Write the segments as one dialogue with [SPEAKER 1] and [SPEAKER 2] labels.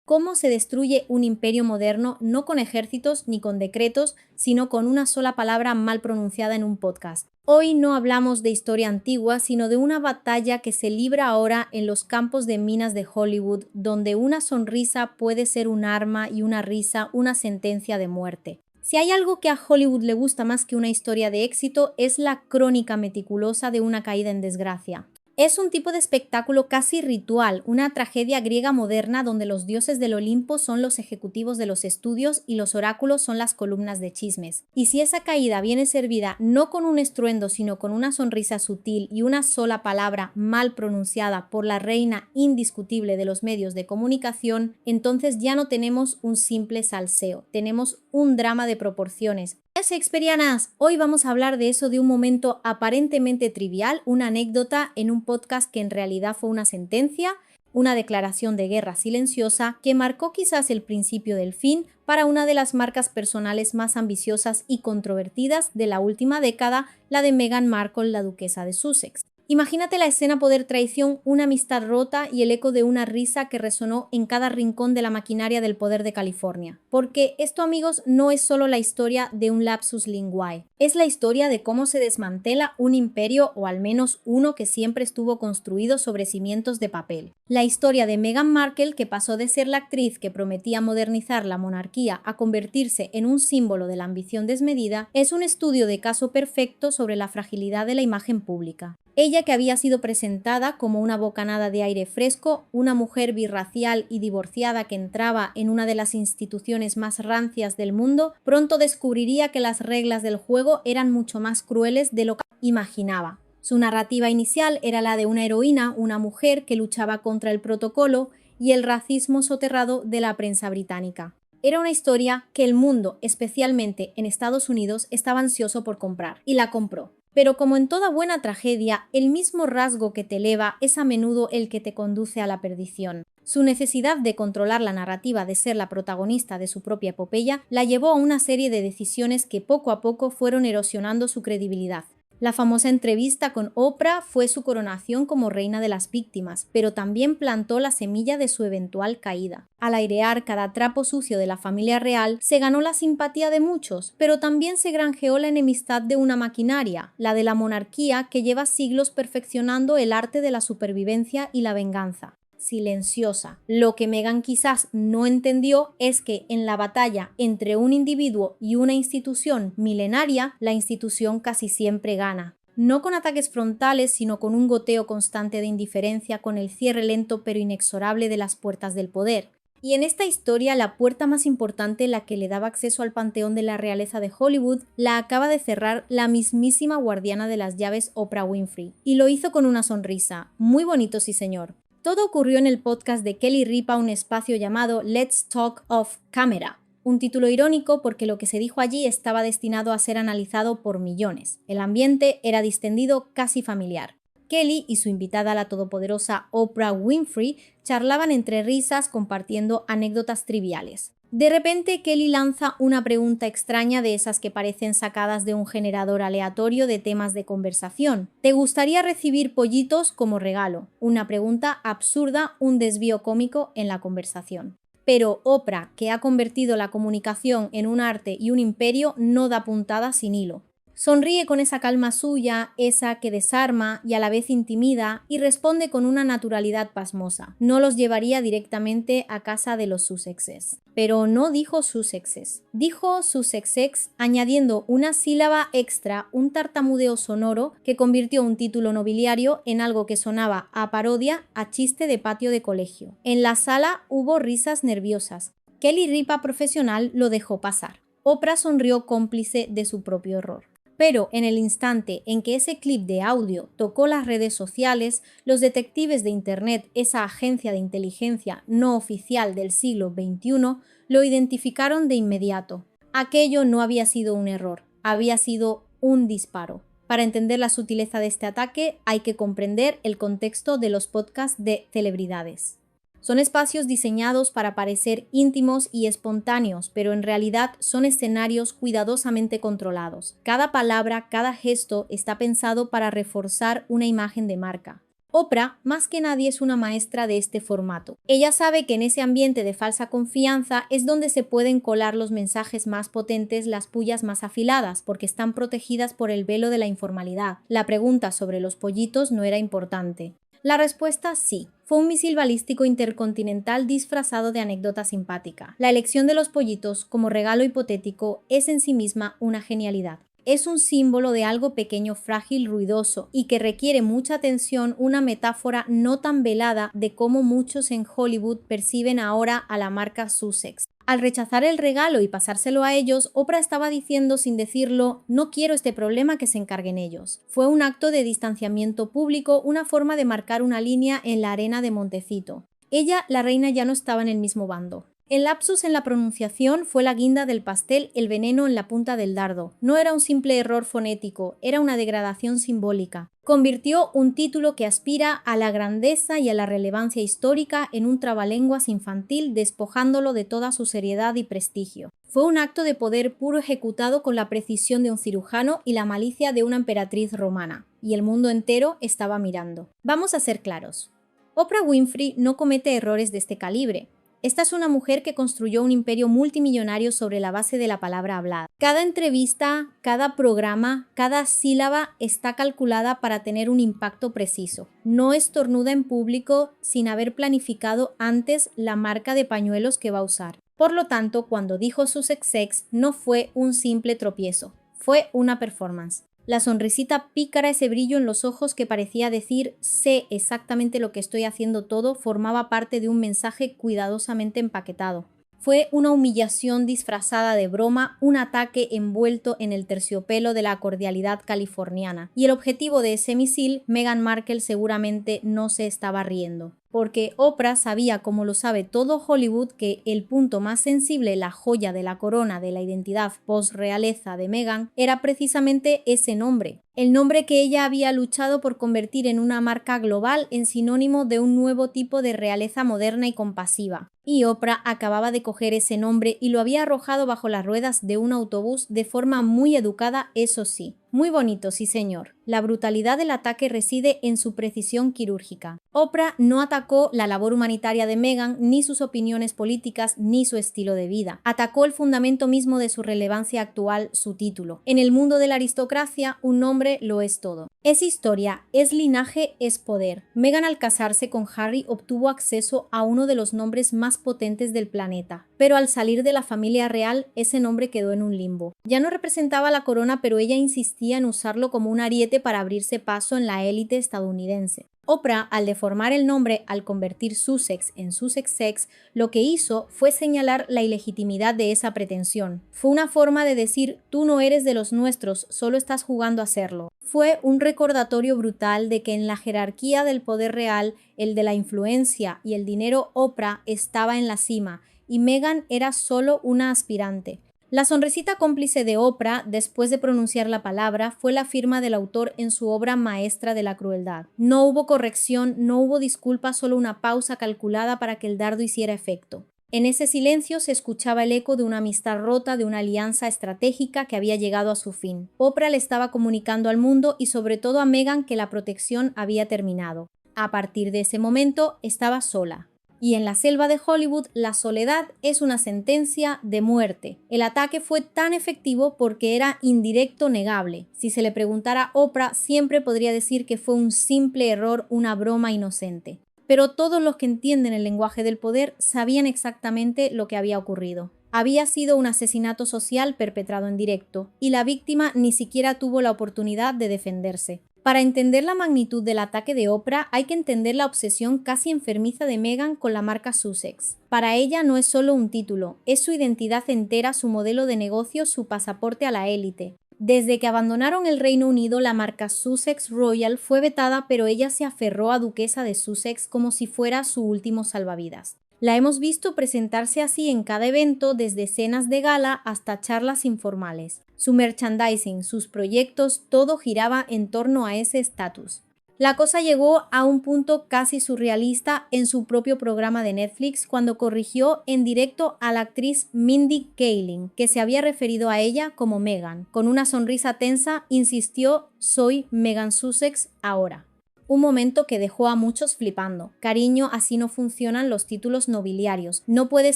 [SPEAKER 1] Cómo se destruye un imperio moderno no con ejércitos ni con decretos, sino con una sola palabra mal pronunciada en un podcast. Hoy no hablamos de historia antigua, sino de una batalla que se libra ahora en los campos de minas de Hollywood, donde una sonrisa puede ser un arma y una risa una sentencia de muerte. Si hay algo que a Hollywood le gusta más que una historia de éxito, es la crónica meticulosa de una caída en desgracia. Es un tipo de espectáculo casi ritual, una tragedia griega moderna donde los dioses del Olimpo son los ejecutivos de los estudios y los oráculos son las columnas de chismes. Y si esa caída viene servida no con un estruendo, sino con una sonrisa sutil y una sola palabra mal pronunciada por la reina indiscutible de los medios de comunicación, entonces ya no tenemos un simple salseo, tenemos un drama de proporciones. Shakespearianas, hoy vamos a hablar de eso, de un momento aparentemente trivial, una anécdota en un podcast que en realidad fue una sentencia, una declaración de guerra silenciosa que marcó quizás el principio del fin para una de las marcas personales más ambiciosas y controvertidas de la última década, la de Meghan Markle, la duquesa de Sussex. Imagínate la escena poder traición, una amistad rota y el eco de una risa que resonó en cada rincón de la maquinaria del poder de California. Porque esto, amigos, no es solo la historia de un lapsus linguae, es la historia de cómo se desmantela un imperio, o al menos uno que siempre estuvo construido sobre cimientos de papel. La historia de Meghan Markle, que pasó de ser la actriz que prometía modernizar la monarquía a convertirse en un símbolo de la ambición desmedida, es un estudio de caso perfecto sobre la fragilidad de la imagen pública. Ella, que había sido presentada como una bocanada de aire fresco, una mujer birracial y divorciada que entraba en una de las instituciones más rancias del mundo, pronto descubriría que las reglas del juego eran mucho más crueles de lo que imaginaba. Su narrativa inicial era la de una heroína, una mujer que luchaba contra el protocolo y el racismo soterrado de la prensa británica. Era una historia que el mundo, especialmente en Estados Unidos, estaba ansioso por comprar, y la compró. Pero como en toda buena tragedia, el mismo rasgo que te eleva es a menudo el que te conduce a la perdición. Su necesidad de controlar la narrativa, de ser la protagonista de su propia epopeya, la llevó a una serie de decisiones que poco a poco fueron erosionando su credibilidad. La famosa entrevista con Oprah fue su coronación como reina de las víctimas, pero también plantó la semilla de su eventual caída. Al airear cada trapo sucio de la familia real, se ganó la simpatía de muchos, pero también se granjeó la enemistad de una maquinaria, la de la monarquía, que lleva siglos perfeccionando el arte de la supervivencia y la venganza. Silenciosa. Lo que Meghan quizás no entendió es que en la batalla entre un individuo y una institución milenaria, la institución casi siempre gana. No con ataques frontales, sino con un goteo constante de indiferencia, con el cierre lento pero inexorable de las puertas del poder. Y en esta historia, la puerta más importante, la que le daba acceso al panteón de la realeza de Hollywood, la acaba de cerrar la mismísima guardiana de las llaves, Oprah Winfrey. Y lo hizo con una sonrisa. Muy bonito, sí señor. Todo ocurrió en el podcast de Kelly Ripa, un espacio llamado Let's Talk Off Camera. Un título irónico porque lo que se dijo allí estaba destinado a ser analizado por millones. El ambiente era distendido, casi familiar. Kelly y su invitada, la todopoderosa Oprah Winfrey, charlaban entre risas compartiendo anécdotas triviales. De repente, Kelly lanza una pregunta extraña de esas que parecen sacadas de un generador aleatorio de temas de conversación. ¿Te gustaría recibir pollitos como regalo? Una pregunta absurda, un desvío cómico en la conversación. Pero Oprah, que ha convertido la comunicación en un arte y un imperio, no da puntada sin hilo. Sonríe con esa calma suya, esa que desarma y a la vez intimida, y responde con una naturalidad pasmosa. No los llevaría directamente a casa de los Sussexes. Pero no dijo Sussexes. Dijo Sussexex, añadiendo una sílaba extra, un tartamudeo sonoro que convirtió un título nobiliario en algo que sonaba a parodia, a chiste de patio de colegio. En la sala hubo risas nerviosas. Kelly Ripa, profesional, lo dejó pasar. Oprah sonrió cómplice de su propio error. Pero en el instante en que ese clip de audio tocó las redes sociales, los detectives de Internet, esa agencia de inteligencia no oficial del siglo XXI, lo identificaron de inmediato. Aquello no había sido un error, había sido un disparo. Para entender la sutileza de este ataque, hay que comprender el contexto de los podcasts de celebridades. Son espacios diseñados para parecer íntimos y espontáneos, pero en realidad son escenarios cuidadosamente controlados. Cada palabra, cada gesto está pensado para reforzar una imagen de marca. Oprah, más que nadie, es una maestra de este formato. Ella sabe que en ese ambiente de falsa confianza es donde se pueden colar los mensajes más potentes, las pullas más afiladas, porque están protegidas por el velo de la informalidad. La pregunta sobre los pollitos no era importante. La respuesta sí. Fue un misil balístico intercontinental disfrazado de anécdota simpática. La elección de los pollitos como regalo hipotético es en sí misma una genialidad. Es un símbolo de algo pequeño, frágil, ruidoso y que requiere mucha atención, una metáfora no tan velada de cómo muchos en Hollywood perciben ahora a la marca Sussex. Al rechazar el regalo y pasárselo a ellos, Oprah estaba diciendo sin decirlo, no quiero este problema, que se encarguen ellos. Fue un acto de distanciamiento público, una forma de marcar una línea en la arena de Montecito. Ella, la reina, ya no estaba en el mismo bando. El lapsus en la pronunciación fue la guinda del pastel, el veneno en la punta del dardo. No era un simple error fonético, era una degradación simbólica. Convirtió un título que aspira a la grandeza y a la relevancia histórica en un trabalenguas infantil, despojándolo de toda su seriedad y prestigio. Fue un acto de poder puro ejecutado con la precisión de un cirujano y la malicia de una emperatriz romana. Y el mundo entero estaba mirando. Vamos a ser claros. Oprah Winfrey no comete errores de este calibre. Esta es una mujer que construyó un imperio multimillonario sobre la base de la palabra hablada. Cada entrevista, cada programa, cada sílaba está calculada para tener un impacto preciso. No estornuda en público sin haber planificado antes la marca de pañuelos que va a usar. Por lo tanto, cuando dijo Sussex Sex, no fue un simple tropiezo, fue una performance. La sonrisita pícara, ese brillo en los ojos que parecía decir sé exactamente lo que estoy haciendo todo, formaba parte de un mensaje cuidadosamente empaquetado. Fue una humillación disfrazada de broma, un ataque envuelto en el terciopelo de la cordialidad californiana. Y el objetivo de ese misil, Meghan Markle seguramente no se estaba riendo. Porque Oprah sabía, como lo sabe todo Hollywood, que el punto más sensible, la joya de la corona de la identidad post-realeza de Meghan, era precisamente ese nombre. El nombre que ella había luchado por convertir en una marca global, en sinónimo de un nuevo tipo de realeza moderna y compasiva. Y Oprah acababa de coger ese nombre y lo había arrojado bajo las ruedas de un autobús de forma muy educada, eso sí. Muy bonito, sí señor. La brutalidad del ataque reside en su precisión quirúrgica. Oprah no atacó la labor humanitaria de Meghan, ni sus opiniones políticas, ni su estilo de vida. Atacó el fundamento mismo de su relevancia actual, su título. En el mundo de la aristocracia, un nombre lo es todo. Es historia, es linaje, es poder. Meghan, al casarse con Harry, obtuvo acceso a uno de los nombres más potentes del planeta. Pero al salir de la familia real, ese nombre quedó en un limbo. Ya no representaba la corona, pero ella insistía en usarlo como un ariete para abrirse paso en la élite estadounidense. Oprah, al deformar el nombre, al convertir Sussex en Sussex Sex, lo que hizo fue señalar la ilegitimidad de esa pretensión. Fue una forma de decir, tú no eres de los nuestros, solo estás jugando a serlo. Fue un recordatorio brutal de que en la jerarquía del poder real, el de la influencia y el dinero, Oprah estaba en la cima, y Meghan era solo una aspirante. La sonrisita cómplice de Oprah, después de pronunciar la palabra, fue la firma del autor en su obra maestra de la crueldad. No hubo corrección, no hubo disculpa, solo una pausa calculada para que el dardo hiciera efecto. En ese silencio se escuchaba el eco de una amistad rota, de una alianza estratégica que había llegado a su fin. Oprah le estaba comunicando al mundo y sobre todo a Meghan que la protección había terminado. A partir de ese momento estaba sola. Y en la selva de Hollywood, la soledad es una sentencia de muerte. El ataque fue tan efectivo porque era indirecto, negable. Si se le preguntara a Oprah, siempre podría decir que fue un simple error, una broma inocente. Pero todos los que entienden el lenguaje del poder sabían exactamente lo que había ocurrido. Había sido un asesinato social perpetrado en directo, y la víctima ni siquiera tuvo la oportunidad de defenderse. Para entender la magnitud del ataque de Oprah, hay que entender la obsesión casi enfermiza de Meghan con la marca Sussex. Para ella no es solo un título, es su identidad entera, su modelo de negocio, su pasaporte a la élite. Desde que abandonaron el Reino Unido, la marca Sussex Royal fue vetada, pero ella se aferró a duquesa de Sussex como si fuera su último salvavidas. La hemos visto presentarse así en cada evento, desde cenas de gala hasta charlas informales. Su merchandising, sus proyectos, todo giraba en torno a ese estatus. La cosa llegó a un punto casi surrealista en su propio programa de Netflix cuando corrigió en directo a la actriz Mindy Kaling, que se había referido a ella como Meghan. Con una sonrisa tensa insistió, soy Meghan Sussex ahora. Un momento que dejó a muchos flipando. Cariño, así no funcionan los títulos nobiliarios. No puedes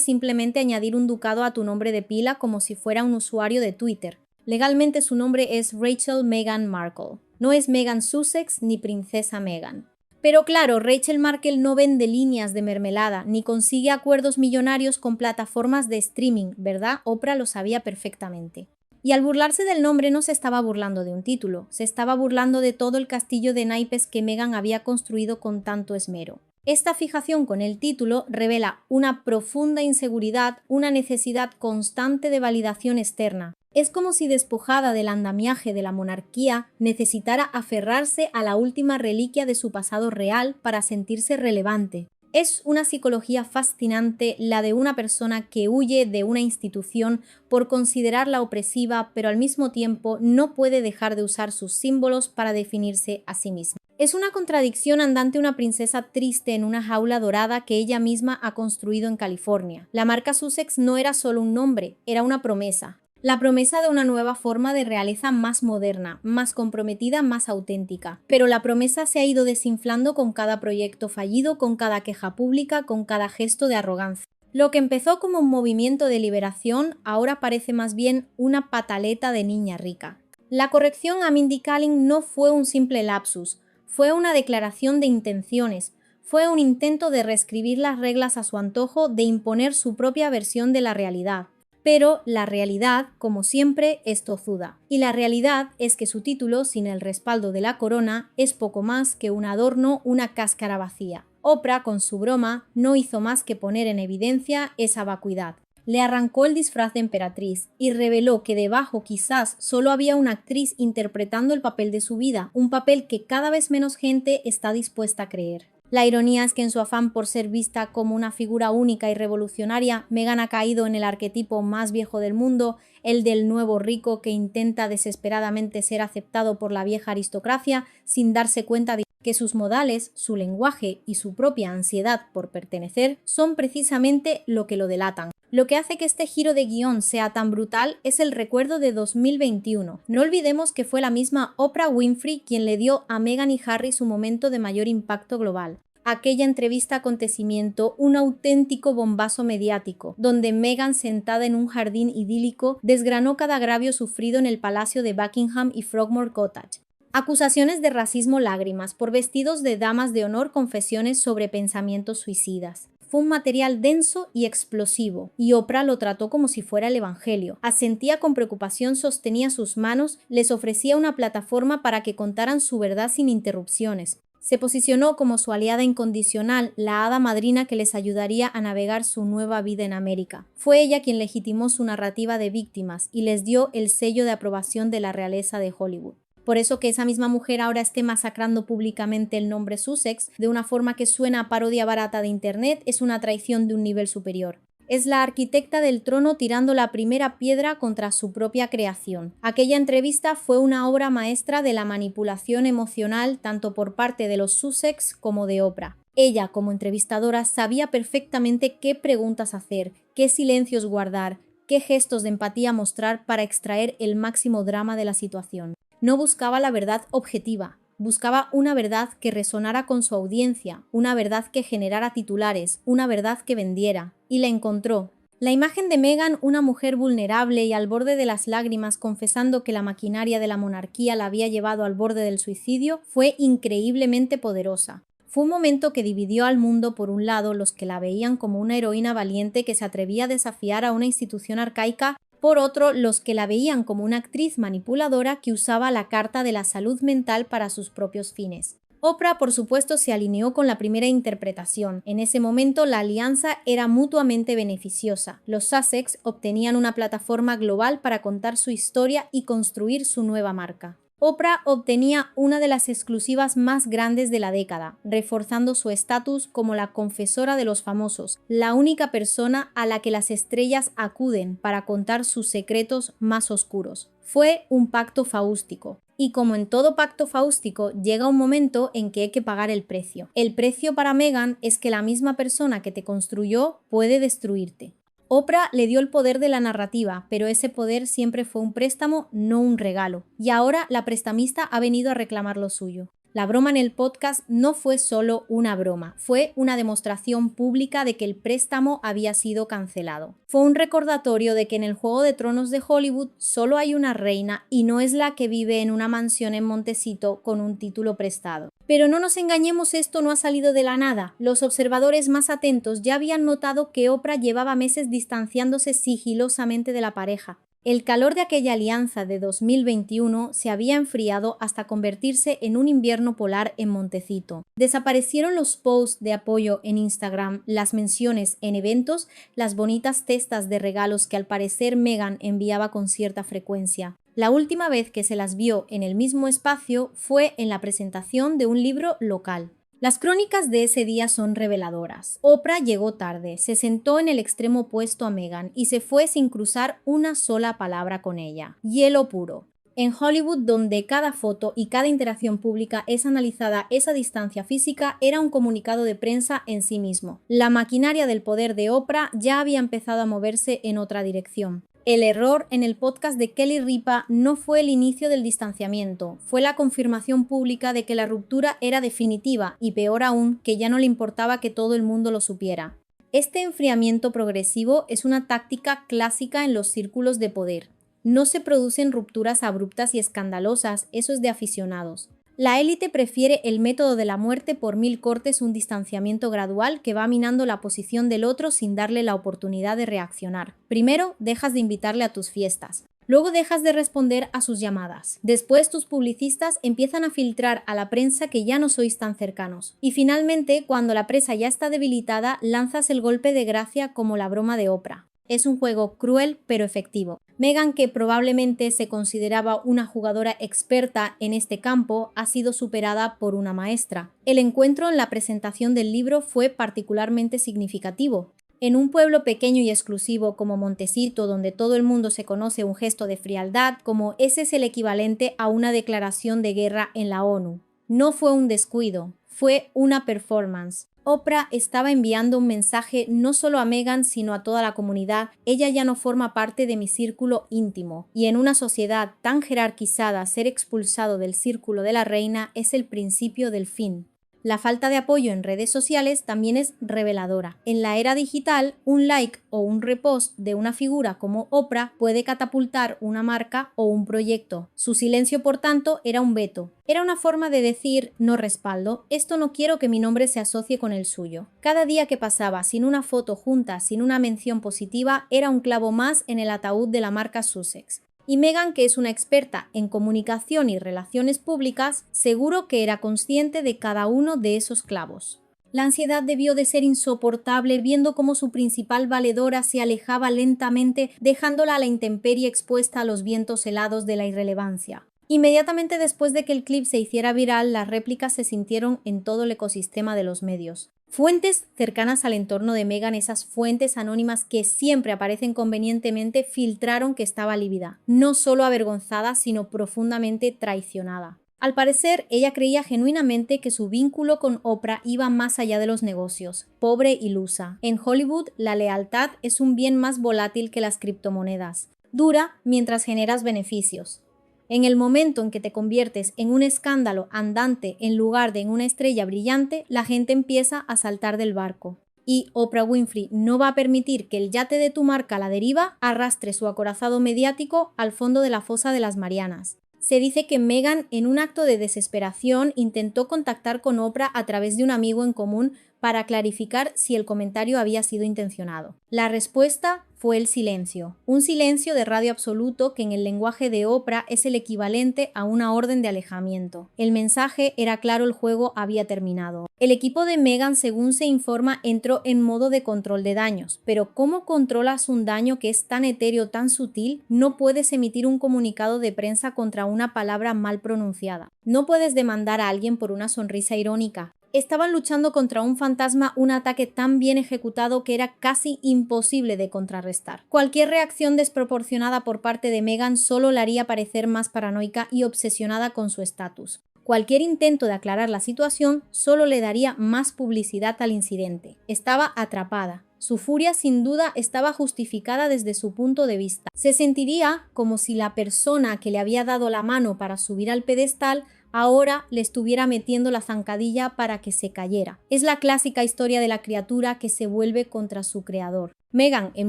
[SPEAKER 1] simplemente añadir un ducado a tu nombre de pila como si fuera un usuario de Twitter. Legalmente su nombre es Rachel Meghan Markle. No es Meghan Sussex ni princesa Meghan. Pero claro, Rachel Markle no vende líneas de mermelada, ni consigue acuerdos millonarios con plataformas de streaming, ¿verdad? Oprah lo sabía perfectamente. Y al burlarse del nombre no se estaba burlando de un título, se estaba burlando de todo el castillo de naipes que Meghan había construido con tanto esmero. Esta fijación con el título revela una profunda inseguridad, una necesidad constante de validación externa. Es como si despojada del andamiaje de la monarquía necesitara aferrarse a la última reliquia de su pasado real para sentirse relevante. Es una psicología fascinante la de una persona que huye de una institución por considerarla opresiva, pero al mismo tiempo no puede dejar de usar sus símbolos para definirse a sí misma. Es una contradicción andante una princesa triste en una jaula dorada que ella misma ha construido en California. La marca Sussex no era solo un nombre, era una promesa. La promesa de una nueva forma de realeza más moderna, más comprometida, más auténtica. Pero la promesa se ha ido desinflando con cada proyecto fallido, con cada queja pública, con cada gesto de arrogancia. Lo que empezó como un movimiento de liberación ahora parece más bien una pataleta de niña rica. La corrección a Mindy Kaling no fue un simple lapsus, fue una declaración de intenciones, fue un intento de reescribir las reglas a su antojo, de imponer su propia versión de la realidad. Pero la realidad, como siempre, es tozuda. Y la realidad es que su título, sin el respaldo de la corona, es poco más que un adorno, una cáscara vacía. Oprah, con su broma, no hizo más que poner en evidencia esa vacuidad. Le arrancó el disfraz de emperatriz y reveló que debajo quizás solo había una actriz interpretando el papel de su vida, un papel que cada vez menos gente está dispuesta a creer. La ironía es que en su afán por ser vista como una figura única y revolucionaria, Meghan ha caído en el arquetipo más viejo del mundo, el del nuevo rico que intenta desesperadamente ser aceptado por la vieja aristocracia sin darse cuenta de que sus modales, su lenguaje y su propia ansiedad por pertenecer son precisamente lo que lo delatan. Lo que hace que este giro de guión sea tan brutal es el recuerdo de 2021. No olvidemos que fue la misma Oprah Winfrey quien le dio a Meghan y Harry su momento de mayor impacto global. Aquella entrevista acontecimiento, un auténtico bombazo mediático, donde Meghan, sentada en un jardín idílico, desgranó cada agravio sufrido en el palacio de Buckingham y Frogmore Cottage. Acusaciones de racismo, lágrimas, por vestidos de damas de honor, confesiones sobre pensamientos suicidas. Fue un material denso y explosivo, y Oprah lo trató como si fuera el evangelio. Asentía con preocupación, sostenía sus manos, les ofrecía una plataforma para que contaran su verdad sin interrupciones. Se posicionó como su aliada incondicional, la hada madrina que les ayudaría a navegar su nueva vida en América. Fue ella quien legitimó su narrativa de víctimas y les dio el sello de aprobación de la realeza de Hollywood. Por eso que esa misma mujer ahora esté masacrando públicamente el nombre Sussex de una forma que suena a parodia barata de internet es una traición de un nivel superior. Es la arquitecta del trono tirando la primera piedra contra su propia creación. Aquella entrevista fue una obra maestra de la manipulación emocional tanto por parte de los Sussex como de Oprah. Ella, como entrevistadora, sabía perfectamente qué preguntas hacer, qué silencios guardar, qué gestos de empatía mostrar para extraer el máximo drama de la situación. No buscaba la verdad objetiva, buscaba una verdad que resonara con su audiencia, una verdad que generara titulares, una verdad que vendiera. Y la encontró. La imagen de Meghan, una mujer vulnerable y al borde de las lágrimas confesando que la maquinaria de la monarquía la había llevado al borde del suicidio, fue increíblemente poderosa. Fue un momento que dividió al mundo, por un lado, los que la veían como una heroína valiente que se atrevía a desafiar a una institución arcaica, por otro, los que la veían como una actriz manipuladora que usaba la carta de la salud mental para sus propios fines. Oprah, por supuesto, se alineó con la primera interpretación. En ese momento, la alianza era mutuamente beneficiosa. Los Sussex obtenían una plataforma global para contar su historia y construir su nueva marca. Oprah obtenía una de las exclusivas más grandes de la década, reforzando su estatus como la confesora de los famosos, la única persona a la que las estrellas acuden para contar sus secretos más oscuros. Fue un pacto faústico. Y como en todo pacto faústico, llega un momento en que hay que pagar el precio. El precio para Meghan es que la misma persona que te construyó puede destruirte. Oprah le dio el poder de la narrativa, pero ese poder siempre fue un préstamo, no un regalo. Y ahora la prestamista ha venido a reclamar lo suyo. La broma en el podcast no fue solo una broma, fue una demostración pública de que el préstamo había sido cancelado. Fue un recordatorio de que en el Juego de Tronos de Hollywood solo hay una reina y no es la que vive en una mansión en Montecito con un título prestado. Pero no nos engañemos, esto no ha salido de la nada. Los observadores más atentos ya habían notado que Oprah llevaba meses distanciándose sigilosamente de la pareja. El calor de aquella alianza de 2021 se había enfriado hasta convertirse en un invierno polar en Montecito. Desaparecieron los posts de apoyo en Instagram, las menciones en eventos, las bonitas cestas de regalos que al parecer Meghan enviaba con cierta frecuencia. La última vez que se las vio en el mismo espacio fue en la presentación de un libro local. Las crónicas de ese día son reveladoras. Oprah llegó tarde, se sentó en el extremo opuesto a Meghan y se fue sin cruzar una sola palabra con ella. Hielo puro. En Hollywood, donde cada foto y cada interacción pública es analizada a esa distancia física, era un comunicado de prensa en sí mismo. La maquinaria del poder de Oprah ya había empezado a moverse en otra dirección. El error en el podcast de Kelly Ripa no fue el inicio del distanciamiento, fue la confirmación pública de que la ruptura era definitiva y, peor aún, que ya no le importaba que todo el mundo lo supiera. Este enfriamiento progresivo es una táctica clásica en los círculos de poder. No se producen rupturas abruptas y escandalosas, eso es de aficionados. La élite prefiere el método de la muerte por 1000 cortes, un distanciamiento gradual que va minando la posición del otro sin darle la oportunidad de reaccionar. Primero, dejas de invitarle a tus fiestas. Luego dejas de responder a sus llamadas. Después tus publicistas empiezan a filtrar a la prensa que ya no sois tan cercanos. Y finalmente, cuando la presa ya está debilitada, lanzas el golpe de gracia como la broma de Oprah. Es un juego cruel pero efectivo. Meghan, que probablemente se consideraba una jugadora experta en este campo, ha sido superada por una maestra. El encuentro en la presentación del libro fue particularmente significativo. En un pueblo pequeño y exclusivo como Montecito, donde todo el mundo se conoce un gesto de frialdad, como ese es el equivalente a una declaración de guerra en la ONU. No fue un descuido, fue una performance. Oprah estaba enviando un mensaje no solo a Meghan, sino a toda la comunidad. Ella ya no forma parte de mi círculo íntimo, y en una sociedad tan jerarquizada, ser expulsado del círculo de la reina es el principio del fin. La falta de apoyo en redes sociales también es reveladora. En la era digital, un like o un repost de una figura como Oprah puede catapultar una marca o un proyecto. Su silencio, por tanto, era un veto. Era una forma de decir no respaldo, esto no quiero que mi nombre se asocie con el suyo. Cada día que pasaba sin una foto junta, sin una mención positiva, era un clavo más en el ataúd de la marca Sussex. Y Meghan, que es una experta en comunicación y relaciones públicas, seguro que era consciente de cada uno de esos clavos. La ansiedad debió de ser insoportable viendo cómo su principal valedora se alejaba lentamente, dejándola a la intemperie expuesta a los vientos helados de la irrelevancia. Inmediatamente después de que el clip se hiciera viral, las réplicas se sintieron en todo el ecosistema de los medios. Fuentes cercanas al entorno de Meghan, esas fuentes anónimas que siempre aparecen convenientemente, filtraron que estaba lívida, no solo avergonzada, sino profundamente traicionada. Al parecer, ella creía genuinamente que su vínculo con Oprah iba más allá de los negocios. Pobre ilusa. En Hollywood, la lealtad es un bien más volátil que las criptomonedas. Dura mientras generas beneficios. En el momento en que te conviertes en un escándalo andante en lugar de en una estrella brillante, la gente empieza a saltar del barco. Y Oprah Winfrey no va a permitir que el yate de tu marca a la deriva arrastre su acorazado mediático al fondo de la fosa de las Marianas. Se dice que Meghan, en un acto de desesperación, intentó contactar con Oprah a través de un amigo en común para clarificar si el comentario había sido intencionado. La respuesta fue el silencio, un silencio de radio absoluto que en el lenguaje de Oprah es el equivalente a una orden de alejamiento. El mensaje era claro, el juego había terminado. El equipo de Meghan, según se informa, entró en modo de control de daños, pero ¿cómo controlas un daño que es tan etéreo, tan sutil? No puedes emitir un comunicado de prensa contra una palabra mal pronunciada. No puedes demandar a alguien por una sonrisa irónica. Estaban luchando contra un fantasma, un ataque tan bien ejecutado que era casi imposible de contrarrestar. Cualquier reacción desproporcionada por parte de Meghan solo la haría parecer más paranoica y obsesionada con su estatus. Cualquier intento de aclarar la situación solo le daría más publicidad al incidente. Estaba atrapada. Su furia sin duda estaba justificada desde su punto de vista. Se sentiría como si la persona que le había dado la mano para subir al pedestal ahora le estuviera metiendo la zancadilla para que se cayera. Es la clásica historia de la criatura que se vuelve contra su creador. Meghan, en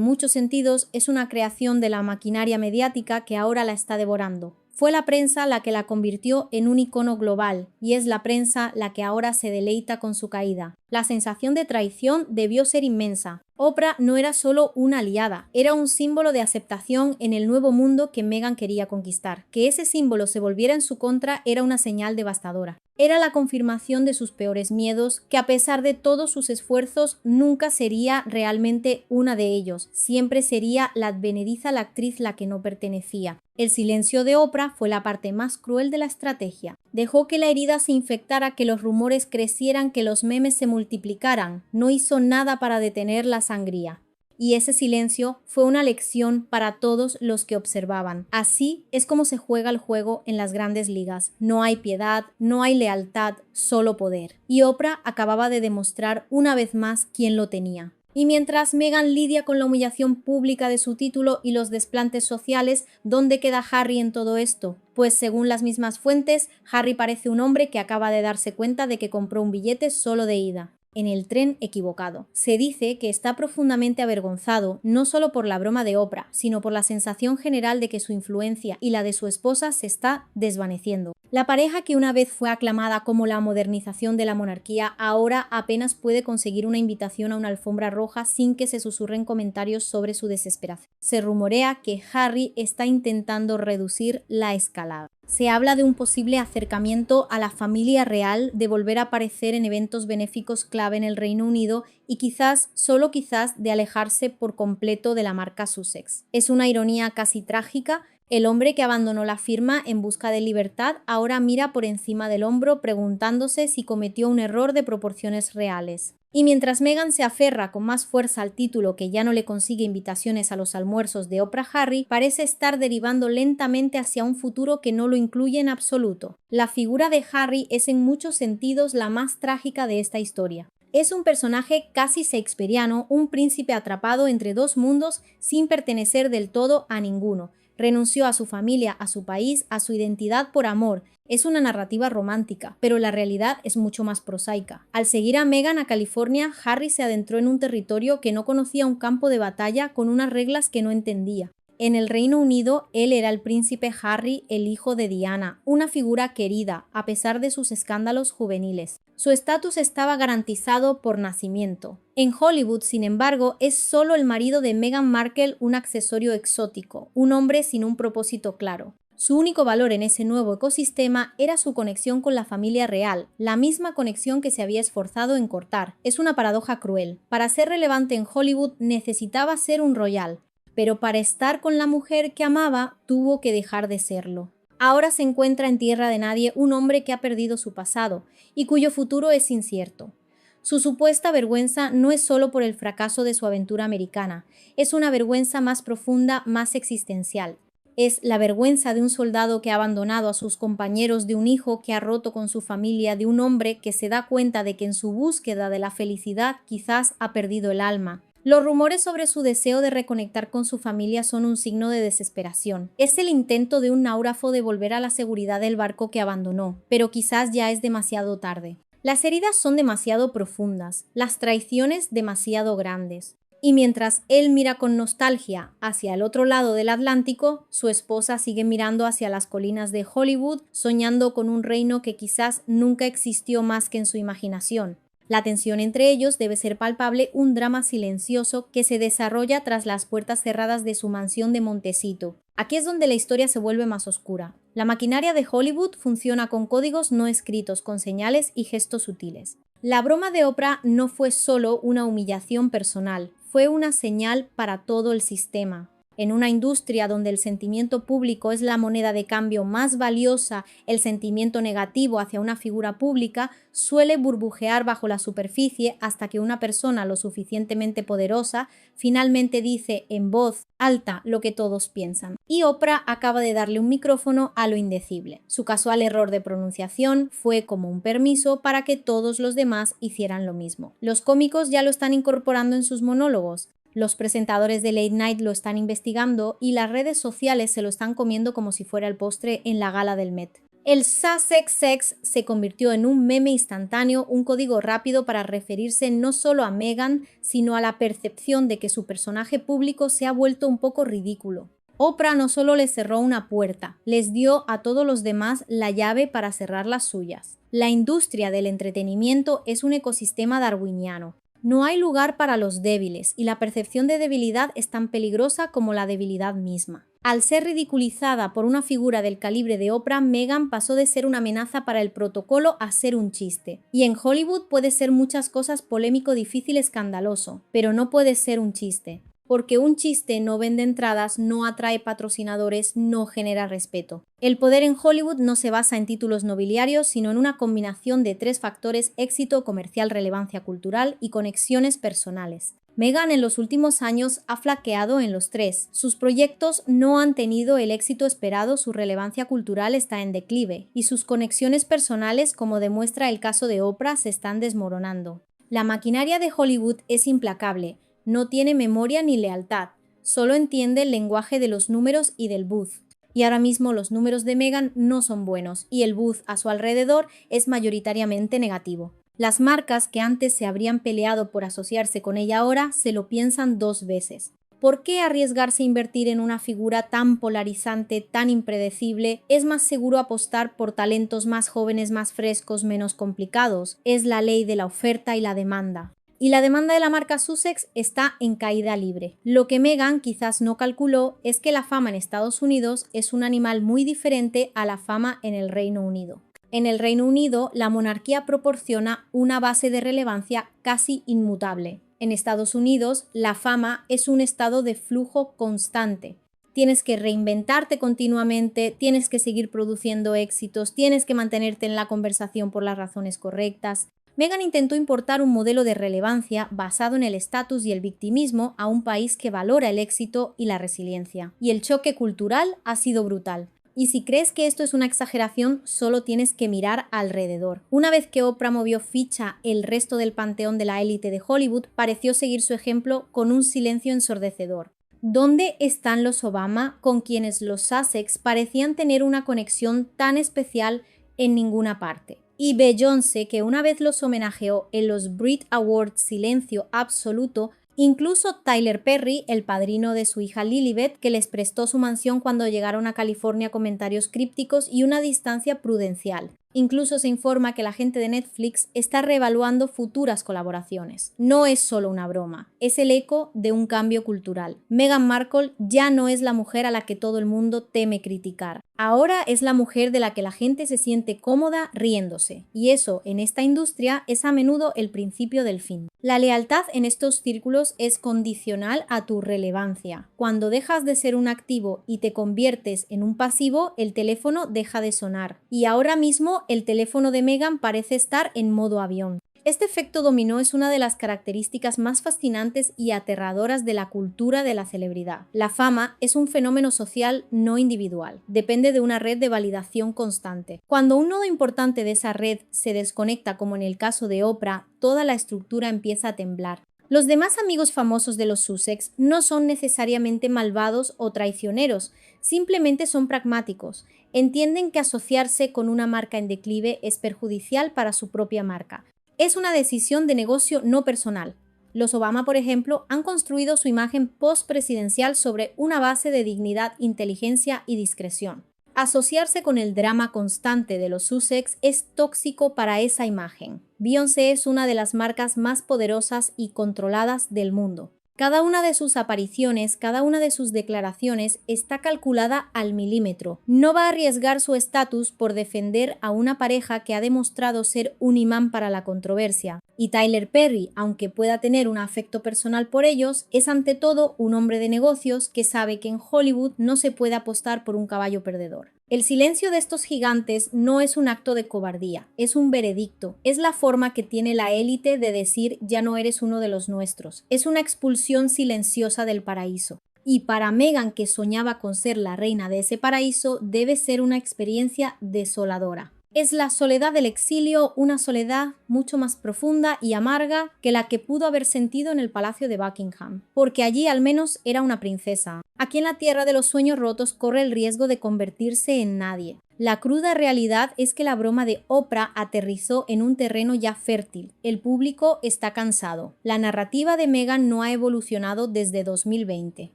[SPEAKER 1] muchos sentidos, es una creación de la maquinaria mediática que ahora la está devorando. Fue la prensa la que la convirtió en un icono global, y es la prensa la que ahora se deleita con su caída. La sensación de traición debió ser inmensa. Oprah no era solo una aliada, era un símbolo de aceptación en el nuevo mundo que Meghan quería conquistar. Que ese símbolo se volviera en su contra era una señal devastadora. Era la confirmación de sus peores miedos, que a pesar de todos sus esfuerzos nunca sería realmente una de ellos, siempre sería la advenediza la actriz la que no pertenecía. El silencio de Oprah fue la parte más cruel de la estrategia. Dejó que la herida se infectara, que los rumores crecieran, que los memes se multiplicaran. No hizo nada para detener la sangría. Y ese silencio fue una lección para todos los que observaban. Así es como se juega el juego en las grandes ligas. No hay piedad, no hay lealtad, solo poder. Y Oprah acababa de demostrar una vez más quién lo tenía. Y mientras Meghan lidia con la humillación pública de su título y los desplantes sociales, ¿dónde queda Harry en todo esto? Pues según las mismas fuentes, Harry parece un hombre que acaba de darse cuenta de que compró un billete solo de ida, en el tren equivocado. Se dice que está profundamente avergonzado, no solo por la broma de Oprah, sino por la sensación general de que su influencia y la de su esposa se está desvaneciendo. La pareja que una vez fue aclamada como la modernización de la monarquía, ahora apenas puede conseguir una invitación a una alfombra roja sin que se susurren comentarios sobre su desesperación. Se rumorea que Harry está intentando reducir la escalada. Se habla de un posible acercamiento a la familia real, de volver a aparecer en eventos benéficos clave en el Reino Unido y quizás, solo quizás, de alejarse por completo de la marca Sussex. Es una ironía casi trágica. El hombre que abandonó la firma en busca de libertad ahora mira por encima del hombro preguntándose si cometió un error de proporciones reales. Y mientras Meghan se aferra con más fuerza al título que ya no le consigue invitaciones a los almuerzos de Oprah, Harry parece estar derivando lentamente hacia un futuro que no lo incluye en absoluto. La figura de Harry es en muchos sentidos la más trágica de esta historia. Es un personaje casi shakespeariano, un príncipe atrapado entre dos mundos sin pertenecer del todo a ninguno. Renunció a su familia, a su país, a su identidad por amor. Es una narrativa romántica, pero la realidad es mucho más prosaica. Al seguir a Meghan a California, Harry se adentró en un territorio que no conocía, un campo de batalla con unas reglas que no entendía. En el Reino Unido, él era el príncipe Harry, el hijo de Diana, una figura querida, a pesar de sus escándalos juveniles. Su estatus estaba garantizado por nacimiento. En Hollywood, sin embargo, es solo el marido de Meghan Markle un accesorio exótico, un hombre sin un propósito claro. Su único valor en ese nuevo ecosistema era su conexión con la familia real, la misma conexión que se había esforzado en cortar. Es una paradoja cruel. Para ser relevante en Hollywood necesitaba ser un royal, pero para estar con la mujer que amaba tuvo que dejar de serlo. Ahora se encuentra en tierra de nadie un hombre que ha perdido su pasado y cuyo futuro es incierto. Su supuesta vergüenza no es solo por el fracaso de su aventura americana, es una vergüenza más profunda, más existencial. Es la vergüenza de un soldado que ha abandonado a sus compañeros, de un hijo que ha roto con su familia, de un hombre que se da cuenta de que en su búsqueda de la felicidad quizás ha perdido el alma. Los rumores sobre su deseo de reconectar con su familia son un signo de desesperación. Es el intento de un náufrago de volver a la seguridad del barco que abandonó, pero quizás ya es demasiado tarde. Las heridas son demasiado profundas, las traiciones demasiado grandes. Y mientras él mira con nostalgia hacia el otro lado del Atlántico, su esposa sigue mirando hacia las colinas de Hollywood, soñando con un reino que quizás nunca existió más que en su imaginación. La tensión entre ellos debe ser palpable, un drama silencioso que se desarrolla tras las puertas cerradas de su mansión de Montecito. Aquí es donde la historia se vuelve más oscura. La maquinaria de Hollywood funciona con códigos no escritos, con señales y gestos sutiles. La broma de Oprah no fue solo una humillación personal, fue una señal para todo el sistema. En una industria donde el sentimiento público es la moneda de cambio más valiosa, el sentimiento negativo hacia una figura pública suele burbujear bajo la superficie hasta que una persona lo suficientemente poderosa finalmente dice en voz alta lo que todos piensan. Y Oprah acaba de darle un micrófono a lo indecible. Su casual error de pronunciación fue como un permiso para que todos los demás hicieran lo mismo. Los cómicos ya lo están incorporando en sus monólogos. Los presentadores de Late Night lo están investigando y las redes sociales se lo están comiendo como si fuera el postre en la gala del Met. El Sussex Sex se convirtió en un meme instantáneo, un código rápido para referirse no solo a Meghan, sino a la percepción de que su personaje público se ha vuelto un poco ridículo. Oprah no solo les cerró una puerta, les dio a todos los demás la llave para cerrar las suyas. La industria del entretenimiento es un ecosistema darwiniano. No hay lugar para los débiles, y la percepción de debilidad es tan peligrosa como la debilidad misma. Al ser ridiculizada por una figura del calibre de Oprah, Meghan pasó de ser una amenaza para el protocolo a ser un chiste. Y en Hollywood puede ser muchas cosas polémico, difícil, escandaloso, pero no puede ser un chiste. Porque un chiste no vende entradas, no atrae patrocinadores, no genera respeto. El poder en Hollywood no se basa en títulos nobiliarios, sino en una combinación de 3 factores: éxito, comercial, relevancia cultural y conexiones personales. Meghan en los últimos años ha flaqueado en los 3. Sus proyectos no han tenido el éxito esperado, su relevancia cultural está en declive, y sus conexiones personales, como demuestra el caso de Oprah, se están desmoronando. La maquinaria de Hollywood es implacable. No tiene memoria ni lealtad, solo entiende el lenguaje de los números y del buzz. Y ahora mismo los números de Meghan no son buenos y el buzz a su alrededor es mayoritariamente negativo. Las marcas que antes se habrían peleado por asociarse con ella ahora se lo piensan 2 veces. ¿Por qué arriesgarse a invertir en una figura tan polarizante, tan impredecible? Es más seguro apostar por talentos más jóvenes, más frescos, menos complicados. Es la ley de la oferta y la demanda. Y la demanda de la marca Sussex está en caída libre. Lo que Meghan quizás no calculó es que la fama en Estados Unidos es un animal muy diferente a la fama en el Reino Unido. En el Reino Unido, la monarquía proporciona una base de relevancia casi inmutable. En Estados Unidos, la fama es un estado de flujo constante. Tienes que reinventarte continuamente, tienes que seguir produciendo éxitos, tienes que mantenerte en la conversación por las razones correctas. Meghan intentó importar un modelo de relevancia basado en el estatus y el victimismo a un país que valora el éxito y la resiliencia. Y el choque cultural ha sido brutal. Y si crees que esto es una exageración, solo tienes que mirar alrededor. Una vez que Oprah movió ficha, el resto del panteón de la élite de Hollywood pareció seguir su ejemplo con un silencio ensordecedor. ¿Dónde están los Obama, con quienes los Sussex parecían tener una conexión tan especial en ninguna parte? Y Beyoncé, que una vez los homenajeó en los Brit Awards, silencio absoluto. Incluso Tyler Perry, el padrino de su hija Lilibet, que les prestó su mansión cuando llegaron a California, comentarios crípticos y una distancia prudencial. Incluso se informa que la gente de Netflix está reevaluando futuras colaboraciones. No es solo una broma, es el eco de un cambio cultural. Meghan Markle ya no es la mujer a la que todo el mundo teme criticar. Ahora es la mujer de la que la gente se siente cómoda riéndose. Y eso, en esta industria, es a menudo el principio del fin. La lealtad en estos círculos es condicional a tu relevancia. Cuando dejas de ser un activo y te conviertes en un pasivo, el teléfono deja de sonar. Y ahora mismo el teléfono de Meghan parece estar en modo avión. Este efecto dominó es una de las características más fascinantes y aterradoras de la cultura de la celebridad. La fama es un fenómeno social no individual, depende de una red de validación constante. Cuando un nodo importante de esa red se desconecta, como en el caso de Oprah, toda la estructura empieza a temblar. Los demás amigos famosos de los Sussex no son necesariamente malvados o traicioneros, simplemente son pragmáticos. Entienden que asociarse con una marca en declive es perjudicial para su propia marca. Es una decisión de negocio no personal. Los Obama, por ejemplo, han construido su imagen post-presidencial sobre una base de dignidad, inteligencia y discreción. Asociarse con el drama constante de los Sussex es tóxico para esa imagen. Beyoncé es una de las marcas más poderosas y controladas del mundo. Cada una de sus apariciones, cada una de sus declaraciones está calculada al milímetro. No va a arriesgar su estatus por defender a una pareja que ha demostrado ser un imán para la controversia. Y Tyler Perry, aunque pueda tener un afecto personal por ellos, es ante todo un hombre de negocios que sabe que en Hollywood no se puede apostar por un caballo perdedor. El silencio de estos gigantes no es un acto de cobardía, es un veredicto, es la forma que tiene la élite de decir ya no eres uno de los nuestros, es una expulsión silenciosa del paraíso. Y para Meghan, que soñaba con ser la reina de ese paraíso, debe ser una experiencia desoladora. Es la soledad del exilio, una soledad mucho más profunda y amarga que la que pudo haber sentido en el palacio de Buckingham, porque allí al menos era una princesa. Aquí en la tierra de los sueños rotos corre el riesgo de convertirse en nadie. La cruda realidad es que la broma de Oprah aterrizó en un terreno ya fértil. El público está cansado. La narrativa de Meghan no ha evolucionado desde 2020.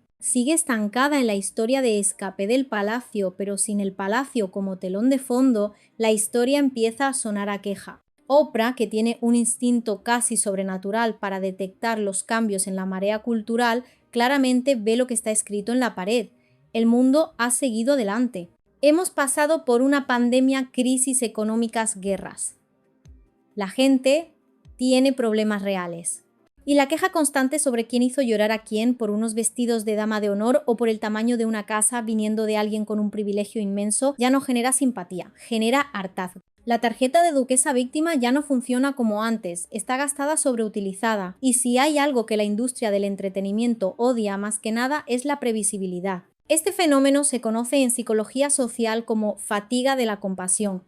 [SPEAKER 1] Sigue estancada en la historia de escape del palacio, pero sin el palacio como telón de fondo, la historia empieza a sonar a queja. Oprah, que tiene un instinto casi sobrenatural para detectar los cambios en la marea cultural, claramente ve lo que está escrito en la pared. El mundo ha seguido adelante. Hemos pasado por una pandemia, crisis económicas, guerras. La gente tiene problemas reales. Y la queja constante sobre quién hizo llorar a quién por unos vestidos de dama de honor o por el tamaño de una casa viniendo de alguien con un privilegio inmenso ya no genera simpatía, genera hartazgo. La tarjeta de duquesa víctima ya no funciona como antes, está gastada sobreutilizada, y si hay algo que la industria del entretenimiento odia más que nada es la previsibilidad. Este fenómeno se conoce en psicología social como fatiga de la compasión.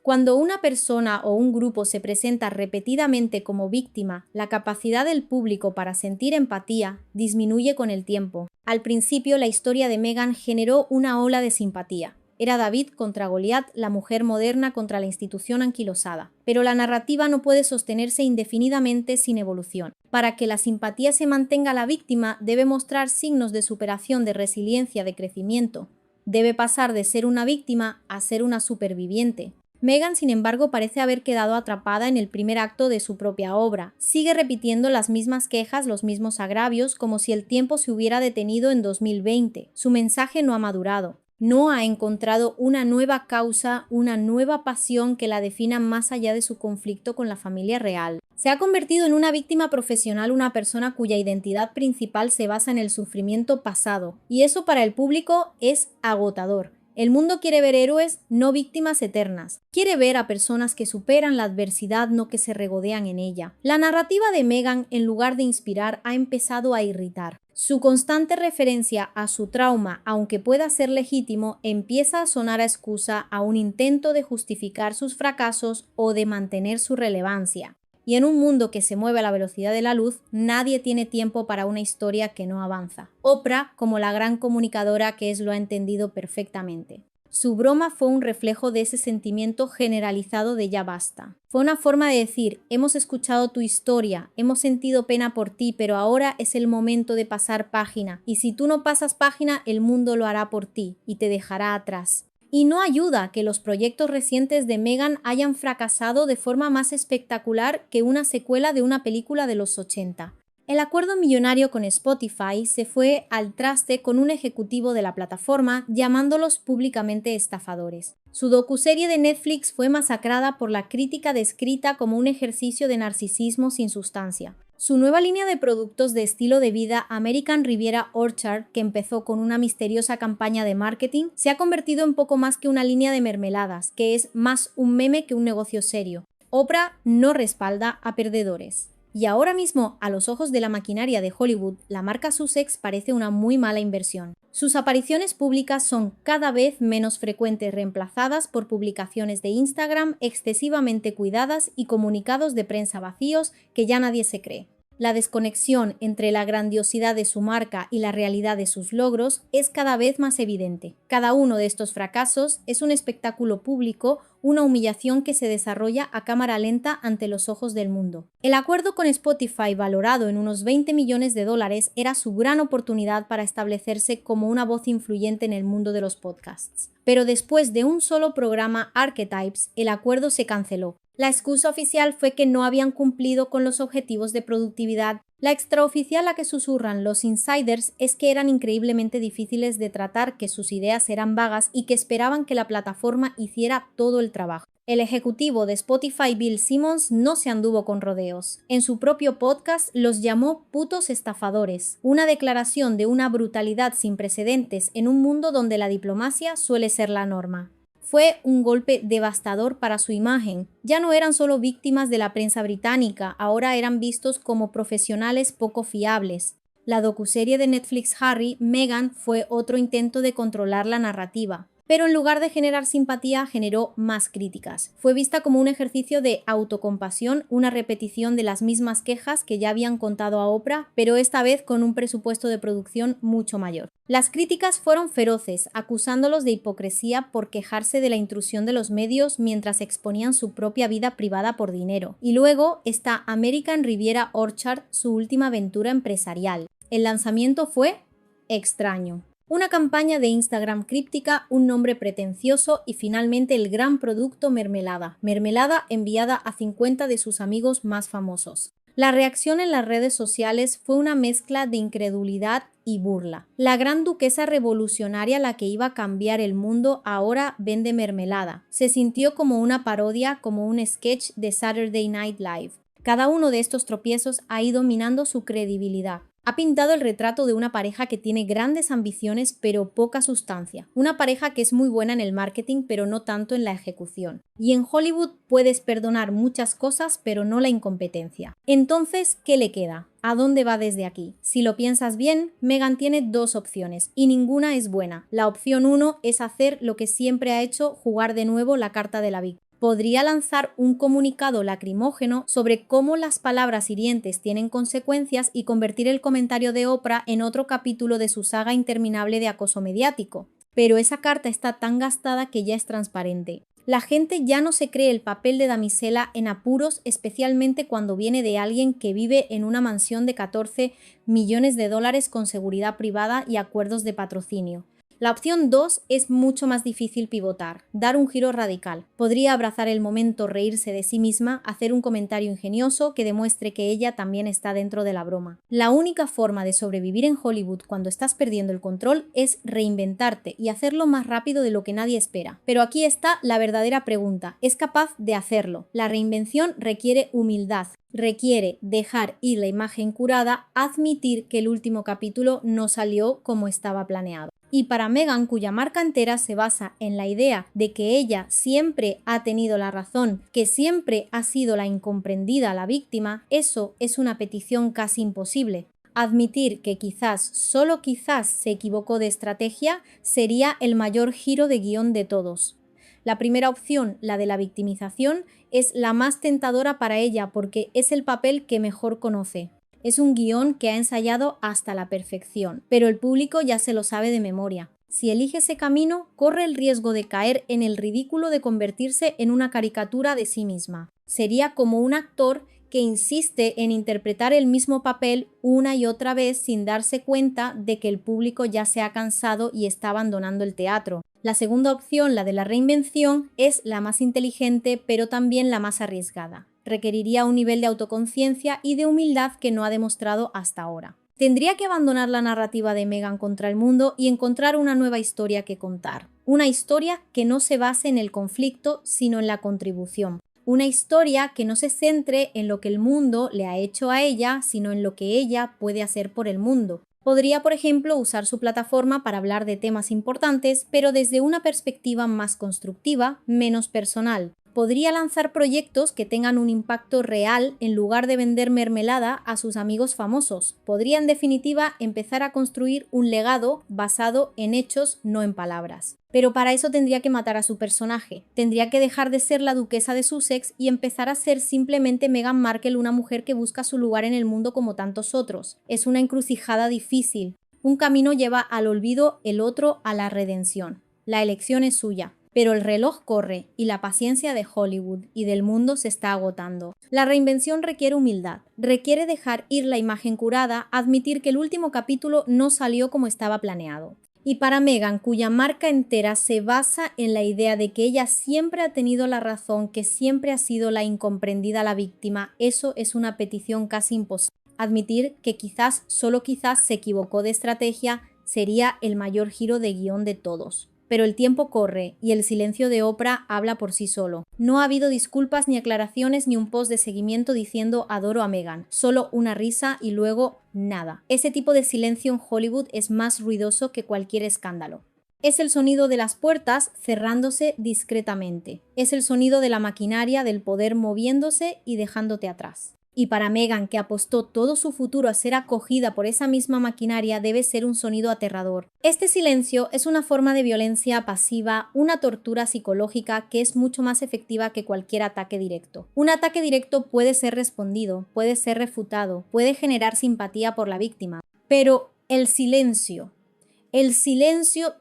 [SPEAKER 1] Cuando una persona o un grupo se presenta repetidamente como víctima, la capacidad del público para sentir empatía disminuye con el tiempo. Al principio, la historia de Meghan generó una ola de simpatía. Era David contra Goliat, la mujer moderna contra la institución anquilosada. Pero la narrativa no puede sostenerse indefinidamente sin evolución. Para que la simpatía se mantenga, la víctima debe mostrar signos de superación, de resiliencia, de crecimiento. Debe pasar de ser una víctima a ser una superviviente. Meghan, sin embargo, parece haber quedado atrapada en el primer acto de su propia obra. Sigue repitiendo las mismas quejas, los mismos agravios, como si el tiempo se hubiera detenido en 2020. Su mensaje no ha madurado. No ha encontrado una nueva causa, una nueva pasión que la defina más allá de su conflicto con la familia real. Se ha convertido en una víctima profesional, una persona cuya identidad principal se basa en el sufrimiento pasado. Y eso para el público es agotador. El mundo quiere ver héroes, no víctimas eternas. Quiere ver a personas que superan la adversidad, no que se regodean en ella. La narrativa de Meghan, en lugar de inspirar, ha empezado a irritar. Su constante referencia a su trauma, aunque pueda ser legítimo, empieza a sonar a excusa, a un intento de justificar sus fracasos o de mantener su relevancia. Y en un mundo que se mueve a la velocidad de la luz, nadie tiene tiempo para una historia que no avanza. Oprah, como la gran comunicadora que es, lo ha entendido perfectamente. Su broma fue un reflejo de ese sentimiento generalizado de ya basta. Fue una forma de decir, hemos escuchado tu historia, hemos sentido pena por ti, pero ahora es el momento de pasar página. Y si tú no pasas página, el mundo lo hará por ti y te dejará atrás. Y no ayuda que los proyectos recientes de Meghan hayan fracasado de forma más espectacular que una secuela de una película de los 80. El acuerdo millonario con Spotify se fue al traste con un ejecutivo de la plataforma llamándolos públicamente estafadores. Su docuserie de Netflix fue masacrada por la crítica descrita como un ejercicio de narcisismo sin sustancia. Su nueva línea de productos de estilo de vida, American Riviera Orchard, que empezó con una misteriosa campaña de marketing, se ha convertido en poco más que una línea de mermeladas, que es más un meme que un negocio serio. Oprah no respalda a perdedores. Y ahora mismo, a los ojos de la maquinaria de Hollywood, la marca Sussex parece una muy mala inversión. Sus apariciones públicas son cada vez menos frecuentes, reemplazadas por publicaciones de Instagram excesivamente cuidadas y comunicados de prensa vacíos que ya nadie se cree. La desconexión entre la grandiosidad de su marca y la realidad de sus logros es cada vez más evidente. Cada uno de estos fracasos es un espectáculo público, una humillación que se desarrolla a cámara lenta ante los ojos del mundo. El acuerdo con Spotify, valorado en unos 20 millones de dólares, era su gran oportunidad para establecerse como una voz influyente en el mundo de los podcasts. Pero después de un solo programa, Archetypes, el acuerdo se canceló. La excusa oficial fue que no habían cumplido con los objetivos de productividad. La extraoficial a que susurran los insiders es que eran increíblemente difíciles de tratar, que sus ideas eran vagas y que esperaban que la plataforma hiciera todo el trabajo. El ejecutivo de Spotify, Bill Simmons, no se anduvo con rodeos. En su propio podcast los llamó putos estafadores, una declaración de una brutalidad sin precedentes en un mundo donde la diplomacia suele ser la norma. Fue un golpe devastador para su imagen. Ya no eran solo víctimas de la prensa británica, ahora eran vistos como profesionales poco fiables. La docuserie de Netflix Harry, Meghan, fue otro intento de controlar la narrativa. pero en lugar de generar simpatía generó más críticas. Fue vista como un ejercicio de autocompasión, una repetición de las mismas quejas que ya habían contado a Oprah, pero esta vez con un presupuesto de producción mucho mayor. Las críticas fueron feroces, acusándolos de hipocresía por quejarse de la intrusión de los medios mientras exponían su propia vida privada por dinero. Y luego está American Riviera Orchard, su última aventura empresarial. El lanzamiento fue extraño. Una campaña de Instagram críptica, un nombre pretencioso y finalmente el gran producto mermelada. Mermelada enviada a 50 de sus amigos más famosos. La reacción en las redes sociales fue una mezcla de incredulidad y burla. La gran duquesa revolucionaria, la que iba a cambiar el mundo, ahora vende mermelada. Se sintió como una parodia, como un sketch de Saturday Night Live. Cada uno de estos tropiezos ha ido minando su credibilidad. Ha pintado el retrato de una pareja que tiene grandes ambiciones pero poca sustancia. Una pareja que es muy buena en el marketing pero no tanto en la ejecución. Y en Hollywood puedes perdonar muchas cosas pero no la incompetencia. Entonces, ¿qué le queda? ¿A dónde va desde aquí? Si lo piensas bien, Meghan tiene dos opciones y ninguna es buena. La opción 1 es hacer lo que siempre ha hecho, jugar de nuevo la carta de la víctima. Podría lanzar un comunicado lacrimógeno sobre cómo las palabras hirientes tienen consecuencias y convertir el comentario de Oprah en otro capítulo de su saga interminable de acoso mediático. Pero esa carta está tan gastada que ya es transparente. La gente ya no se cree el papel de damisela en apuros, especialmente cuando viene de alguien que vive en una mansión de 14 millones de dólares con seguridad privada y acuerdos de patrocinio. La opción 2 es mucho más difícil pivotar, dar un giro radical. Podría abrazar el momento, reírse de sí misma, hacer un comentario ingenioso que demuestre que ella también está dentro de la broma. La única forma de sobrevivir en Hollywood cuando estás perdiendo el control es reinventarte y hacerlo más rápido de lo que nadie espera. Pero aquí está la verdadera pregunta, ¿es capaz de hacerlo? La reinvención requiere humildad. Requiere dejar ir la imagen curada, admitir que el último capítulo no salió como estaba planeado. Y para Meghan, cuya marca entera se basa en la idea de que ella siempre ha tenido la razón, que siempre ha sido la incomprendida, la víctima, eso es una petición casi imposible. Admitir que quizás, solo quizás, se equivocó de estrategia sería el mayor giro de guión de todos. La primera opción, la de la victimización, es la más tentadora para ella porque es el papel que mejor conoce. Es un guión que ha ensayado hasta la perfección, pero el público ya se lo sabe de memoria. Si elige ese camino, corre el riesgo de caer en el ridículo de convertirse en una caricatura de sí misma. Sería como un actor que insiste en interpretar el mismo papel una y otra vez sin darse cuenta de que el público ya se ha cansado y está abandonando el teatro. La segunda opción, la de la reinvención, es la más inteligente pero también la más arriesgada. Requeriría un nivel de autoconciencia y de humildad que no ha demostrado hasta ahora. Tendría que abandonar la narrativa de Meghan contra el mundo y encontrar una nueva historia que contar. Una historia que no se base en el conflicto, sino en la contribución. Una historia que no se centre en lo que el mundo le ha hecho a ella, sino en lo que ella puede hacer por el mundo. Podría, por ejemplo, usar su plataforma para hablar de temas importantes, pero desde una perspectiva más constructiva, menos personal. Podría lanzar proyectos que tengan un impacto real en lugar de vender mermelada a sus amigos famosos. Podría, en definitiva, empezar a construir un legado basado en hechos, no en palabras. Pero para eso tendría que matar a su personaje. Tendría que dejar de ser la duquesa de Sussex y empezar a ser simplemente Meghan Markle, una mujer que busca su lugar en el mundo como tantos otros. Es una encrucijada difícil. Un camino lleva al olvido, el otro a la redención. La elección es suya. Pero el reloj corre y la paciencia de Hollywood y del mundo se está agotando. La reinvención requiere humildad, requiere dejar ir la imagen curada, admitir que el último capítulo no salió como estaba planeado. Y para Meghan, cuya marca entera se basa en la idea de que ella siempre ha tenido la razón, que siempre ha sido la incomprendida, la víctima, eso es una petición casi imposible. Admitir que quizás, solo quizás, se equivocó de estrategia sería el mayor giro de guión de todos. Pero el tiempo corre y el silencio de Oprah habla por sí solo. No ha habido disculpas ni aclaraciones ni un post de seguimiento diciendo adoro a Meghan, solo una risa y luego nada. Ese tipo de silencio en Hollywood es más ruidoso que cualquier escándalo. Es el sonido de las puertas cerrándose discretamente. Es el sonido de la maquinaria del poder moviéndose y dejándote atrás. Y para Meghan, que apostó todo su futuro a ser acogida por esa misma maquinaria, debe ser un sonido aterrador. Este silencio es una forma de violencia pasiva, una tortura psicológica que es mucho más efectiva que cualquier ataque directo. Un ataque directo puede ser respondido, puede ser refutado, puede generar simpatía por la víctima, pero el silencio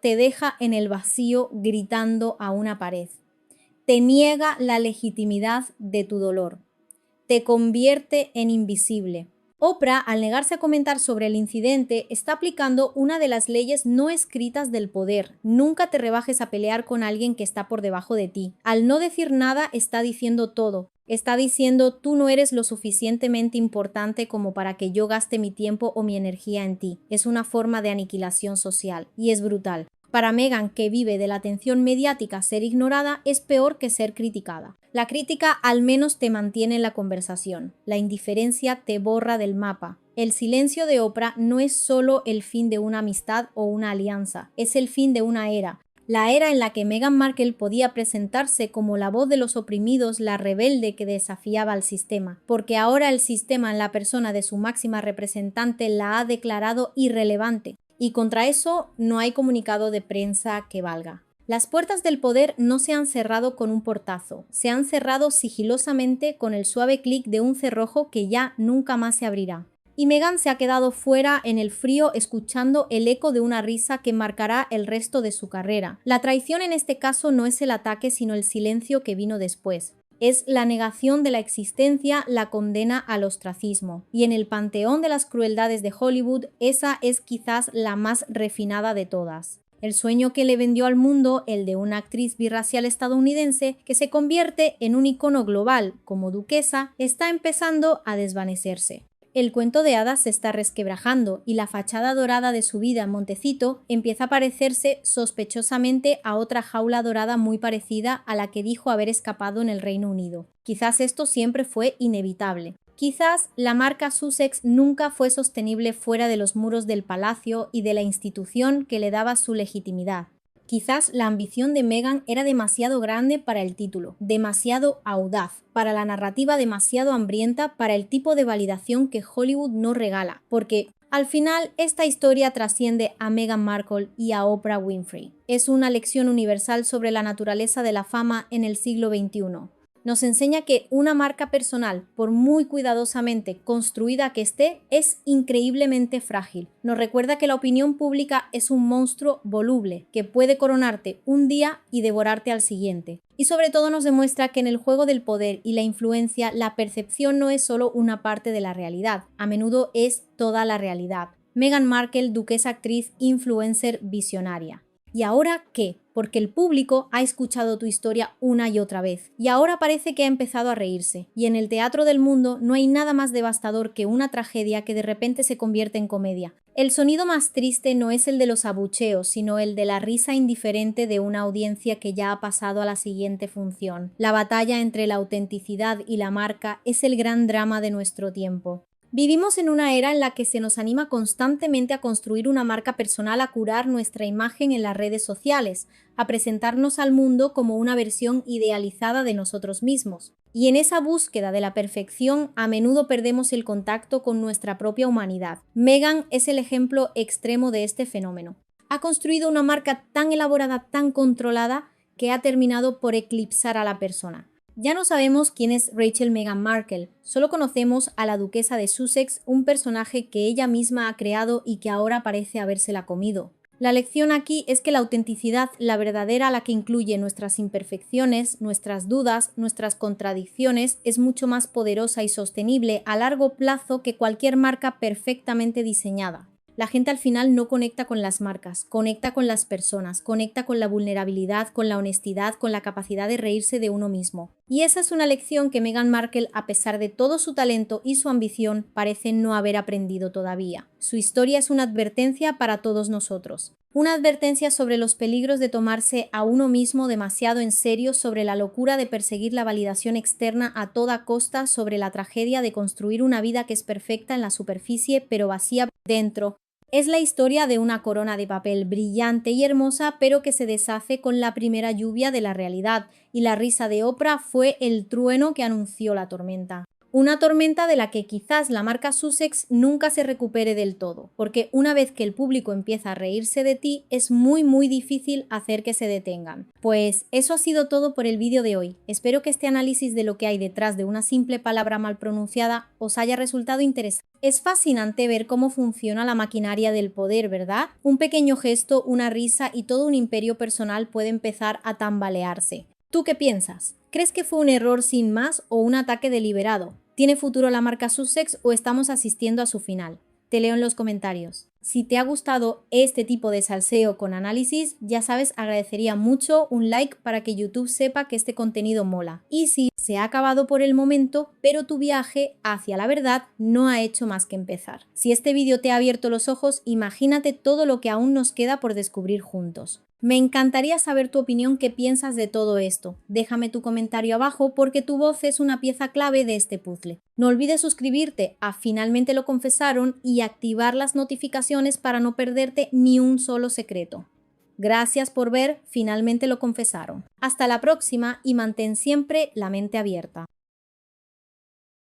[SPEAKER 1] te deja en el vacío gritando a una pared. Te niega la legitimidad de tu dolor. Te convierte en invisible. Oprah, al negarse a comentar sobre el incidente, está aplicando una de las leyes no escritas del poder. Nunca te rebajes a pelear con alguien que está por debajo de ti. Al no decir nada, está diciendo todo. Está diciendo, tú no eres lo suficientemente importante como para que yo gaste mi tiempo o mi energía en ti. Es una forma de aniquilación social y es brutal. Para Meghan, que vive de la atención mediática, ser ignorada es peor que ser criticada. La crítica al menos te mantiene en la conversación. La indiferencia te borra del mapa. El silencio de Oprah no es solo el fin de una amistad o una alianza, es el fin de una era. La era en la que Meghan Markle podía presentarse como la voz de los oprimidos, la rebelde que desafiaba al sistema, porque ahora el sistema en la persona de su máxima representante la ha declarado irrelevante. Y contra eso no hay comunicado de prensa que valga. Las puertas del poder no se han cerrado con un portazo, se han cerrado sigilosamente con el suave clic de un cerrojo que ya nunca más se abrirá. Y Meghan se ha quedado fuera en el frío escuchando el eco de una risa que marcará el resto de su carrera. La traición en este caso no es el ataque, sino el silencio que vino después. Es la negación de la existencia, la condena al ostracismo. Y en el panteón de las crueldades de Hollywood, esa es quizás la más refinada de todas. El sueño que le vendió al mundo, el de una actriz birracial estadounidense que se convierte en un icono global como duquesa, está empezando a desvanecerse. El cuento de hadas se está resquebrajando y la fachada dorada de su vida en Montecito empieza a parecerse sospechosamente a otra jaula dorada muy parecida a la que dijo haber escapado en el Reino Unido. Quizás esto siempre fue inevitable. Quizás la marca Sussex nunca fue sostenible fuera de los muros del palacio y de la institución que le daba su legitimidad. Quizás la ambición de Meghan era demasiado grande para el título, demasiado audaz, para la narrativa demasiado hambrienta, para el tipo de validación que Hollywood no regala, porque al final esta historia trasciende a Meghan Markle y a Oprah Winfrey. Es una lección universal sobre la naturaleza de la fama en el siglo XXI. Nos enseña que una marca personal, por muy cuidadosamente construida que esté, es increíblemente frágil. Nos recuerda que la opinión pública es un monstruo voluble, que puede coronarte un día y devorarte al siguiente. Y sobre todo nos demuestra que en el juego del poder y la influencia, la percepción no es solo una parte de la realidad, a menudo es toda la realidad. Meghan Markle, duquesa, actriz, influencer, visionaria. ¿Y ahora qué? Porque el público ha escuchado tu historia una y otra vez, y ahora parece que ha empezado a reírse. Y en el teatro del mundo no hay nada más devastador que una tragedia que de repente se convierte en comedia. El sonido más triste no es el de los abucheos, sino el de la risa indiferente de una audiencia que ya ha pasado a la siguiente función. La batalla entre la autenticidad y la marca es el gran drama de nuestro tiempo. Vivimos en una era en la que se nos anima constantemente a construir una marca personal, a curar nuestra imagen en las redes sociales, a presentarnos al mundo como una versión idealizada de nosotros mismos. Y en esa búsqueda de la perfección, a menudo perdemos el contacto con nuestra propia humanidad. Meghan es el ejemplo extremo de este fenómeno. Ha construido una marca tan elaborada, tan controlada, que ha terminado por eclipsar a la persona. Ya no sabemos quién es Rachel Meghan Markle, solo conocemos a la duquesa de Sussex, un personaje que ella misma ha creado y que ahora parece habérsela comido. La lección aquí es que la autenticidad, la verdadera, la que incluye nuestras imperfecciones, nuestras dudas, nuestras contradicciones, es mucho más poderosa y sostenible a largo plazo que cualquier marca perfectamente diseñada. La gente al final no conecta con las marcas, conecta con las personas, conecta con la vulnerabilidad, con la honestidad, con la capacidad de reírse de uno mismo. Y esa es una lección que Meghan Markle, a pesar de todo su talento y su ambición, parece no haber aprendido todavía. Su historia es una advertencia para todos nosotros. Una advertencia sobre los peligros de tomarse a uno mismo demasiado en serio, sobre la locura de perseguir la validación externa a toda costa, sobre la tragedia de construir una vida que es perfecta en la superficie pero vacía dentro. Es la historia de una corona de papel brillante y hermosa, pero que se deshace con la primera lluvia de la realidad, y la risa de Oprah fue el trueno que anunció la tormenta. Una tormenta de la que quizás la marca Sussex nunca se recupere del todo, porque una vez que el público empieza a reírse de ti, es muy difícil hacer que se detengan. Pues eso ha sido todo por el vídeo de hoy. Espero que este análisis de lo que hay detrás de una simple palabra mal pronunciada os haya resultado interesante. Es fascinante ver cómo funciona la maquinaria del poder, ¿verdad? Un pequeño gesto, una risa y todo un imperio personal puede empezar a tambalearse. ¿Tú qué piensas? ¿Crees que fue un error sin más o un ataque deliberado? ¿Tiene futuro la marca Sussex o estamos asistiendo a su final? Te leo en los comentarios. Si te ha gustado este tipo de salseo con análisis, ya sabes, agradecería mucho un like para que YouTube sepa que este contenido mola. Y si se ha acabado por el momento, pero tu viaje hacia la verdad no ha hecho más que empezar. Si este vídeo te ha abierto los ojos, imagínate todo lo que aún nos queda por descubrir juntos. Me encantaría saber tu opinión, qué piensas de todo esto. Déjame tu comentario abajo porque tu voz es una pieza clave de este puzzle. No olvides suscribirte a Finalmente lo confesaron y activar las notificaciones para no perderte ni un solo secreto. Gracias por ver Finalmente lo confesaron. Hasta la próxima y mantén siempre la mente abierta.